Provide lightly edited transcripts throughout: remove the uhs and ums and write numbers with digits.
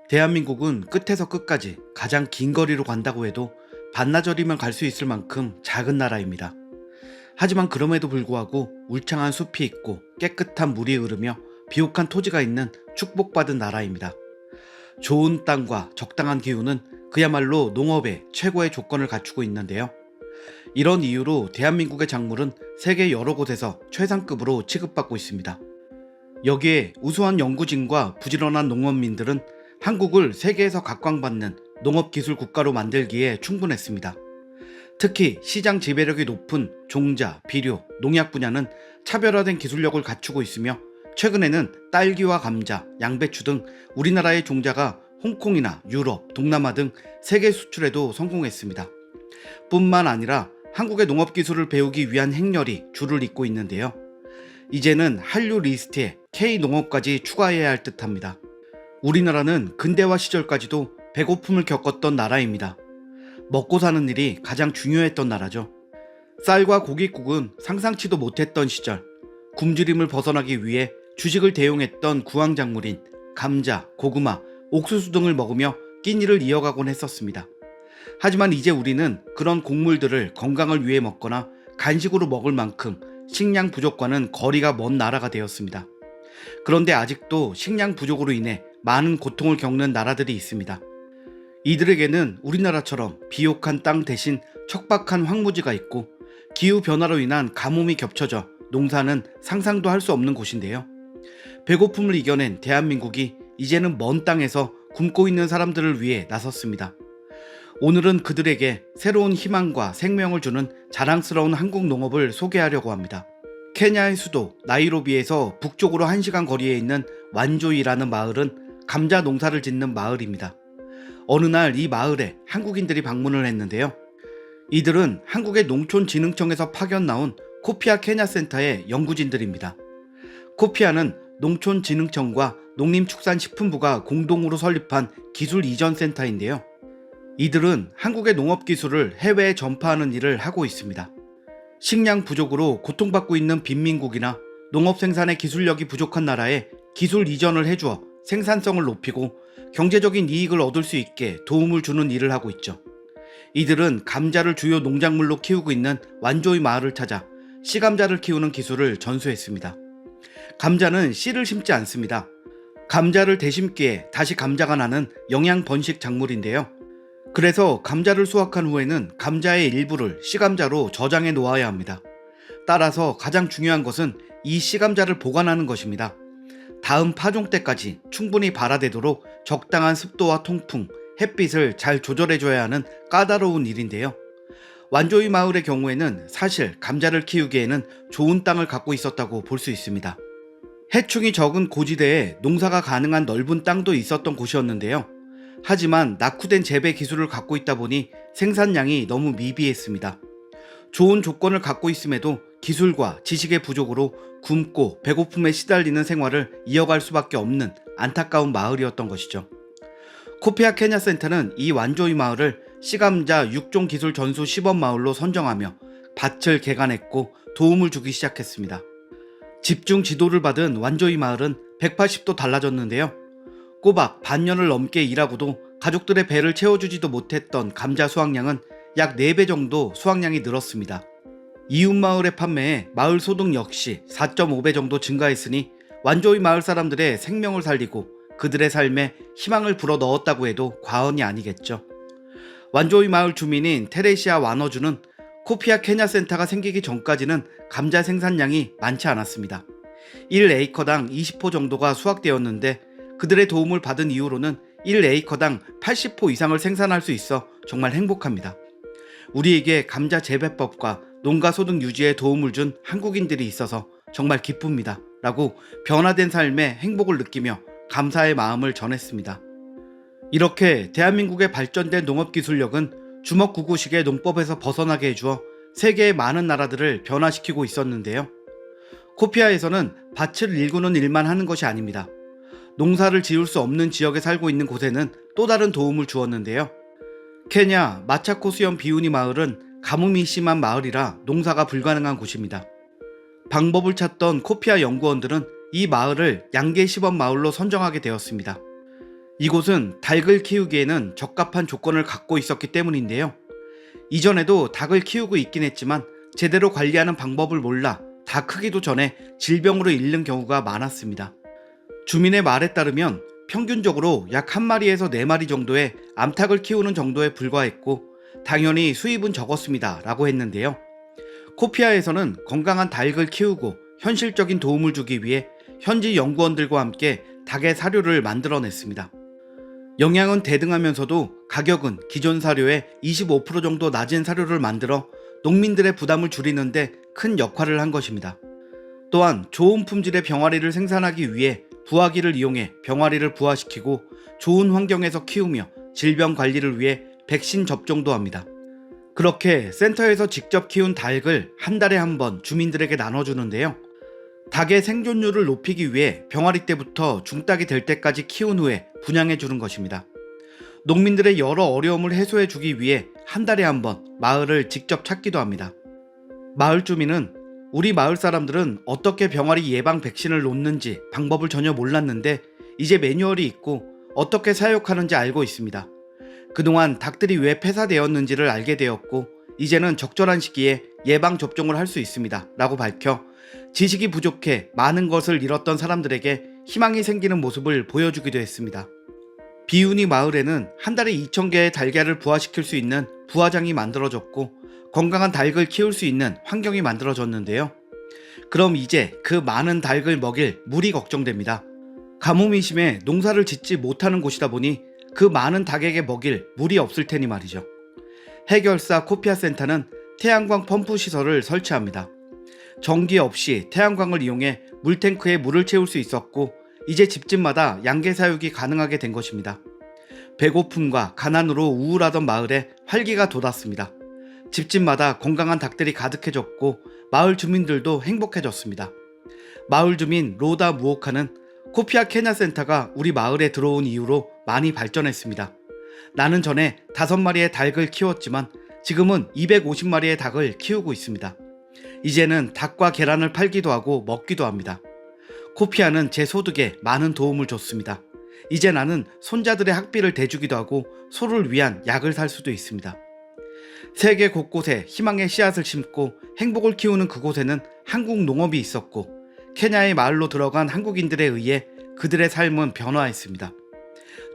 대한민국은 끝에서 끝까지 가장 긴 거리로 간다고 해도 반나절이면 갈 수 있을 만큼 작은 나라입니다. 하지만 그럼에도 불구하고 울창한 숲이 있고 깨끗한 물이 흐르며 비옥한 토지가 있는 축복받은 나라입니다. 좋은 땅과 적당한 기후는 그야말로 농업의 최고의 조건을 갖추고 있는데요. 이런 이유로 대한민국의 작물은 세계 여러 곳에서 최상급으로 취급받고 있습니다. 여기에 우수한 연구진과 부지런한 농업민들은 한국을 세계에서 각광받는 농업기술 국가로 만들기에 충분했습니다. 특히 시장 지배력이 높은 종자, 비료, 농약 분야는 차별화된 기술력을 갖추고 있으며 최근에는 딸기와 감자, 양배추 등 우리나라의 종자가 홍콩이나 유럽, 동남아 등 세계 수출에도 성공했습니다. 뿐만 아니라 한국의 농업기술을 배우기 위한 행렬이 줄을 잇고 있는데요. 이제는 한류 리스트에 K농업까지 추가해야 할 듯합니다. 우리나라는 근대화 시절까지도 배고픔을 겪었던 나라입니다. 먹고 사는 일이 가장 중요했던 나라죠. 쌀과 고깃국은 상상치도 못했던 시절, 굶주림을 벗어나기 위해 주식을 대용했던 구황작물인 감자, 고구마, 옥수수 등을 먹으며 끼니를 이어가곤 했었습니다. 하지만 이제 우리는 그런 곡물들을 건강을 위해 먹거나 간식으로 먹을 만큼 식량 부족과는 거리가 먼 나라가 되었습니다. 그런데 아직도 식량 부족으로 인해 많은 고통을 겪는 나라들이 있습니다. 이들에게는 우리나라처럼 비옥한 땅 대신 척박한 황무지가 있고 기후변화로 인한 가뭄이 겹쳐져 농사는 상상도 할 수 없는 곳인데요. 배고픔을 이겨낸 대한민국이 이제는 먼 땅에서 굶고 있는 사람들을 위해 나섰습니다. 오늘은 그들에게 새로운 희망과 생명을 주는 자랑스러운 한국 농업을 소개하려고 합니다. 케냐의 수도 나이로비에서 북쪽으로 1시간 거리에 있는 완조이라는 마을은 감자 농사를 짓는 마을입니다. 어느 날 이 마을에 한국인들이 방문을 했는데요. 이들은 한국의 농촌진흥청에서 파견 나온 코피아 케냐센터의 연구진들입니다. 코피아는 농촌진흥청과 농림축산식품부가 공동으로 설립한 기술이전센터인데요. 이들은 한국의 농업기술을 해외에 전파하는 일을 하고 있습니다. 식량 부족으로 고통받고 있는 빈민국이나 농업 생산의 기술력이 부족한 나라에 기술 이전을 해주어 생산성을 높이고 경제적인 이익을 얻을 수 있게 도움을 주는 일을 하고 있죠. 이들은 감자를 주요 농작물로 키우고 있는 완조이 마을을 찾아 씨감자를 키우는 기술을 전수했습니다. 감자는 씨를 심지 않습니다. 감자를 대심기에 다시 감자가 나는 영양 번식 작물인데요. 그래서 감자를 수확한 후에는 감자의 일부를 씨감자로 저장해 놓아야 합니다. 따라서 가장 중요한 것은 이 씨감자를 보관하는 것입니다. 다음 파종 때까지 충분히 발화되도록 적당한 습도와 통풍, 햇빛을 잘 조절해줘야 하는 까다로운 일인데요. 완조이 마을의 경우에는 사실 감자를 키우기에는 좋은 땅을 갖고 있었다고 볼 수 있습니다. 해충이 적은 고지대에 농사가 가능한 넓은 땅도 있었던 곳이었는데요. 하지만 낙후된 재배 기술을 갖고 있다 보니 생산량이 너무 미비했습니다. 좋은 조건을 갖고 있음에도 기술과 지식의 부족으로 굶고 배고픔에 시달리는 생활을 이어갈 수밖에 없는 안타까운 마을이었던 것이죠. 코피아 케냐 센터는 이 완조이 마을을 씨감자 6종 기술 전수 시범 마을로 선정하며 밭을 개간했고 도움을 주기 시작했습니다. 집중 지도를 받은 완조이 마을은 180도 달라졌는데요. 꼬박 반년을 넘게 일하고도 가족들의 배를 채워주지도 못했던 감자 수확량은 약 4배 정도 수확량이 늘었습니다. 이웃마을의 판매에 마을 소득 역시 4.5배 정도 증가했으니 완조이 마을 사람들의 생명을 살리고 그들의 삶에 희망을 불어넣었다고 해도 과언이 아니겠죠. 완조이 마을 주민인 테레시아 와너주는 코피아 케냐 센터가 생기기 전까지는 감자 생산량이 많지 않았습니다. 1에이커당 20호 정도가 수확되었는데 그들의 도움을 받은 이후로는 1에이커당 80호 이상을 생산할 수 있어 정말 행복합니다. 우리에게 감자 재배법과 농가 소득 유지에 도움을 준 한국인들이 있어서 정말 기쁩니다. 라고 변화된 삶의 행복을 느끼며 감사의 마음을 전했습니다. 이렇게 대한민국의 발전된 농업기술력은 주먹구구식의 농법에서 벗어나게 해주어 세계의 많은 나라들을 변화시키고 있었는데요. 코피아에서는 밭을 일구는 일만 하는 것이 아닙니다. 농사를 지을 수 없는 지역에 살고 있는 곳에는 또 다른 도움을 주었는데요. 케냐 마차코스현 비우니 마을은 가뭄이 심한 마을이라 농사가 불가능한 곳입니다. 방법을 찾던 코피아 연구원들은 이 마을을 양계 시범 마을로 선정하게 되었습니다. 이곳은 닭을 키우기에는 적합한 조건을 갖고 있었기 때문인데요. 이전에도 닭을 키우고 있긴 했지만 제대로 관리하는 방법을 몰라 다 크기도 전에 질병으로 잃는 경우가 많았습니다. 주민의 말에 따르면 평균적으로 약 한 마리에서 네 마리 정도의 암탉을 키우는 정도에 불과했고 당연히 수입은 적었습니다 라고 했는데요. 코피아에서는 건강한 닭을 키우고 현실적인 도움을 주기 위해 현지 연구원들과 함께 닭의 사료를 만들어냈습니다. 영양은 대등하면서도 가격은 기존 사료의 25% 정도 낮은 사료를 만들어 농민들의 부담을 줄이는데 큰 역할을 한 것입니다. 또한 좋은 품질의 병아리를 생산하기 위해 부화기를 이용해 병아리를 부화시키고 좋은 환경에서 키우며 질병 관리를 위해 백신 접종도 합니다. 그렇게 센터에서 직접 키운 닭을 한 달에 한 번 주민들에게 나눠주는데요. 닭의 생존율을 높이기 위해 병아리 때부터 중닭이 될 때까지 키운 후에 분양해 주는 것입니다. 농민들의 여러 어려움을 해소해 주기 위해 한 달에 한 번 마을을 직접 찾기도 합니다. 마을 주민은 우리 마을 사람들은 어떻게 병아리 예방 백신을 놓는지 방법을 전혀 몰랐는데 이제 매뉴얼이 있고 어떻게 사육하는지 알고 있습니다. 그동안 닭들이 왜 폐사되었는지를 알게 되었고 이제는 적절한 시기에 예방 접종을 할 수 있습니다 라고 밝혀 지식이 부족해 많은 것을 잃었던 사람들에게 희망이 생기는 모습을 보여주기도 했습니다. 비우니 마을에는 한 달에 2,000개의 달걀을 부화시킬 수 있는 부화장이 만들어졌고 건강한 닭을 키울 수 있는 환경이 만들어졌는데요. 그럼 이제 그 많은 닭을 먹일 물이 걱정됩니다. 가뭄이 심해 농사를 짓지 못하는 곳이다 보니 그 많은 닭에게 먹일 물이 없을 테니 말이죠. 해결사 코피아 센터는 태양광 펌프 시설을 설치합니다. 전기 없이 태양광을 이용해 물탱크에 물을 채울 수 있었고 이제 집집마다 양계 사육이 가능하게 된 것입니다. 배고픔과 가난으로 우울하던 마을에 활기가 돋았습니다. 집집마다 건강한 닭들이 가득해졌고 마을 주민들도 행복해졌습니다. 마을 주민 로다 무오카는 코피아 케냐 센터가 우리 마을에 들어온 이후로 많이 발전했습니다. 나는 전에 5마리의 닭을 키웠지만 지금은 250마리의 닭을 키우고 있습니다. 이제는 닭과 계란을 팔기도 하고 먹기도 합니다. 코피아는 제 소득에 많은 도움을 줬습니다. 이제 나는 손자들의 학비를 대주기도 하고 소를 위한 약을 살 수도 있습니다. 세계 곳곳에 희망의 씨앗을 심고 행복을 키우는 그곳에는 한국 농업이 있었고 케냐의 마을로 들어간 한국인들에 의해 그들의 삶은 변화했습니다.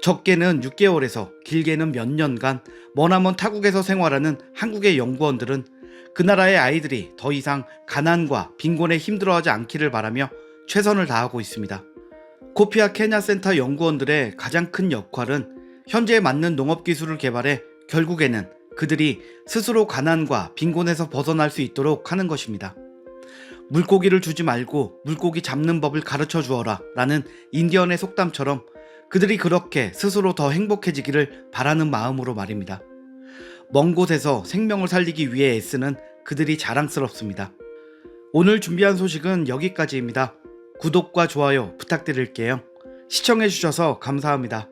적게는 6개월에서 길게는 몇 년간 머나먼 타국에서 생활하는 한국의 연구원들은 그 나라의 아이들이 더 이상 가난과 빈곤에 힘들어하지 않기를 바라며 최선을 다하고 있습니다. 코피아 케냐 센터 연구원들의 가장 큰 역할은 현재에 맞는 농업 기술을 개발해 결국에는 그들이 스스로 가난과 빈곤에서 벗어날 수 있도록 하는 것입니다. 물고기를 주지 말고 물고기 잡는 법을 가르쳐 주어라 라는 인디언의 속담처럼 그들이 그렇게 스스로 더 행복해지기를 바라는 마음으로 말입니다. 먼 곳에서 생명을 살리기 위해 애쓰는 그들이 자랑스럽습니다. 오늘 준비한 소식은 여기까지입니다. 구독과 좋아요 부탁드릴게요. 시청해주셔서 감사합니다.